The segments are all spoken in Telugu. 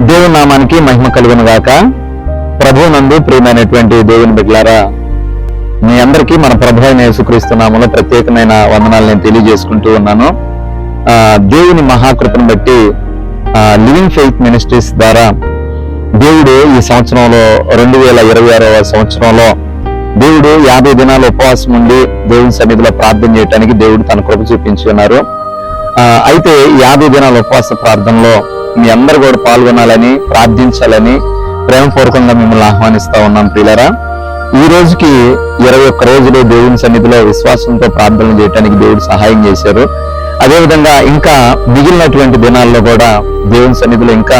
దేవుని నామానికి మహిమ కలుగును గాక. ప్రభువునందు ప్రియమైనటువంటి దేవుని బిడ్డలారా, మీ అందరికీ మన ప్రభు అయిన యేసుక్రీస్తు నామములో ప్రత్యేకమైన వందనాలు నేను తెలియజేసుకుంటూ ఉన్నాను. దేవుని మహాకృపను బట్టి లివింగ్ ఫెయిత్ మినిస్ట్రీస్ ద్వారా దేవుడు ఈ సంవత్సరంలో 2026వ సంవత్సరంలో దేవుడు 50 దినాలు ఉపవాసం ఉండి దేవుని సన్నిధిలో ప్రార్థన చేయడానికి దేవుడు తన కృప చూపించి ఉన్నారు. అయితే 50 దినాల ఉపవాస ప్రార్థనలో మీ అందరూ కూడా పాల్గొనాలని, ప్రార్థించాలని ప్రేమపూర్వకంగా మిమ్మల్ని ఆహ్వానిస్తా ఉన్నాం. ప్రియులారా, ఈ రోజుకి 21 రోజులు దేవుని సన్నిధిలో విశ్వాసంతో ప్రార్థనలు చేయడానికి దేవుడు సహాయం చేశారు. అదేవిధంగా ఇంకా మిగిలినటువంటి దినాల్లో కూడా దేవుని సన్నిధిలో ఇంకా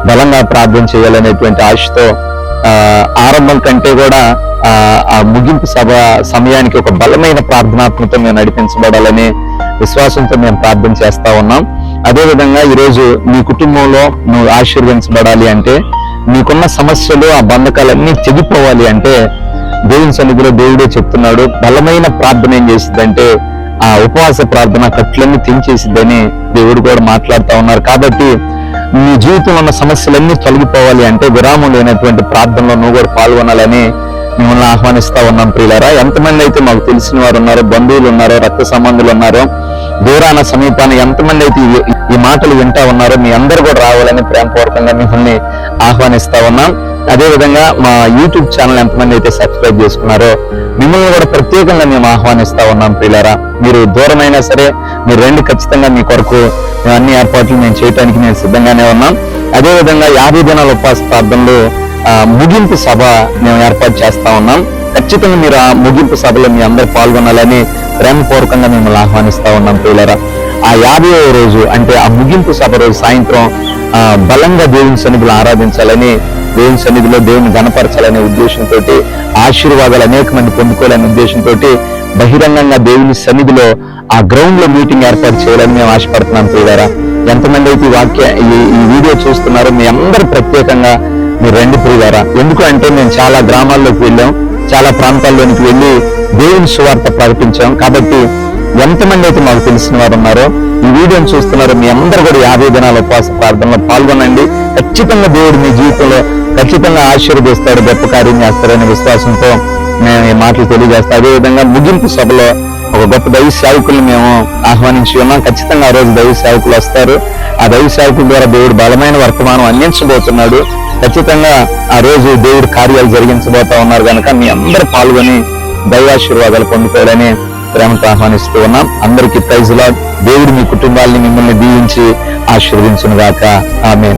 బలంగా ప్రార్థన చేయాలనేటువంటి ఆశతో ఆరంభం కంటే కూడా ఆ ముగింపు సభ సమయానికి ఒక బలమైన ప్రార్థనాత్మతో మేము నడిపించబడాలని విశ్వాసంతో మేము ప్రార్థన చేస్తా ఉన్నాం. అదేవిధంగా ఈరోజు మీ కుటుంబంలో నువ్వు ఆశీర్వదించబడాలి అంటే, నీకున్న సమస్యలు ఆ బంధకాలన్నీ తెగిపోవాలి అంటే దేవుని సన్నిధిలో దేవుడే చెప్తున్నాడు. బలమైన ప్రార్థన ఏం చేసిద్దంటే ఆ ఉపవాస ప్రార్థన కట్లన్నీ తెంచేసిద్దని దేవుడు కూడా మాట్లాడుతూ ఉన్నారు. కాబట్టి నీ జీవితంలో ఉన్న సమస్యలన్నీ తొలగిపోవాలి అంటే విరామం లేనటువంటి ప్రార్థనలో నువ్వు కూడా పాల్గొనాలని మిమ్మల్ని ఆహ్వానిస్తా ఉన్నాం. ప్రియులారా, ఎంతమంది అయితే మాకు తెలిసిన వారు ఉన్నారో, బంధువులు ఉన్నారో, రక్త సంబంధులు ఉన్నారో, దూరాన సమీపాన ఎంతమంది అయితే ఈ మాటలు వింటా ఉన్నారో మీ అందరూ కూడా రావాలని ప్రేమపూర్వకంగా మిమ్మల్ని ఆహ్వానిస్తా ఉన్నాం. అదేవిధంగా మా యూట్యూబ్ ఛానల్ ఎంతమంది అయితే సబ్స్క్రైబ్ చేసుకున్నారో మిమ్మల్ని కూడా ప్రత్యేకంగా మేము ఆహ్వానిస్తా ఉన్నాం. ప్రియులారా, మీరు దూరమైనా సరే మీరు రండి, ఖచ్చితంగా మీ కొరకు అన్ని ఏర్పాట్లు మేము చేయడానికి మేము సిద్ధంగానే ఉన్నాం. అదేవిధంగా 50 దినాల ఉపవాస ప్రార్థనలు ముగింపు సభ మేము ఏర్పాటు చేస్తా ఉన్నాం. ఖచ్చితంగా మీరు ఆ ముగింపు సభలో మీ అందరూ పాల్గొనాలని ప్రేమపూర్వకంగా మిమ్మల్ని ఆహ్వానిస్తా ఉన్నాం. ప్రియులారా, ఆ 50వ రోజు అంటే ఆ ముగింపు సభ రోజు సాయంత్రం బలంగా దేవుని సన్నిధిలో ఆరాధించాలని, దేవుని సన్నిధిలో దేవుని గణపరచాలనే ఉద్దేశంతో, ఆశీర్వాదాలు అనేక మంది పొందుకోవాలనే ఉద్దేశంతో బహిరంగంగా దేవుని సన్నిధిలో ఆ గ్రౌండ్ లో మీటింగ్ ఏర్పాటు చేయాలని మేము ఆశపడుతున్నాం. ప్రియులారా, ఎంతమంది అయితే ఈ వీడియో చూస్తున్నారో మీ అందరూ ప్రత్యేకంగా మీరు రండి ప్రియులారా. ఎందుకు అంటే మేము చాలా గ్రామాల్లోకి వెళ్ళాం, చాలా ప్రాంతాల్లోనికి వెళ్ళి దేవుని సువార్త ప్రకటించాం. కాబట్టి ఎంతమంది అయితే మాకు తెలిసిన వారు ఉన్నారో ఈ వీడియోని చూస్తున్నారో మీ అందరూ కూడా 50 దినాల ఉపవాస ప్రార్థనలో పాల్గొనండి. ఖచ్చితంగా దేవుడు మీ జీవితంలో ఖచ్చితంగా ఆశీర్వదిస్తాడు, గొప్ప కార్యం చేస్తారనే విశ్వాసంతో మేము ఈ మాటలు తెలియజేస్తాం. అదేవిధంగా ముగింపు సభలో ఒక గొప్ప దైవ సేవకుల్ని మేము ఆహ్వానించి ఉన్నాం. ఖచ్చితంగా ఆ రోజు దైవ సేవకులు వస్తారు. ఆ దైవ సేవకుల ద్వారా దేవుడు బలమైన వర్తమానం అందించబోతున్నాడు. ఖచ్చితంగా ఆ రోజు దేవుడు కార్యాలు జరిగించబోతా ఉన్నారు కనుక మీ అందరూ పాల్గొని దైవాశీర్వాదాలు పొందుకోవాలని ప్రేమతో ఆహ్వానిస్తూ ఉన్నాం. అందరికీ ప్రైజ్ లార్డ్. దేవుడు మీ కుటుంబాలని మిమ్మల్ని దీవించి ఆశీర్వదించును గాక. ఆమేన్.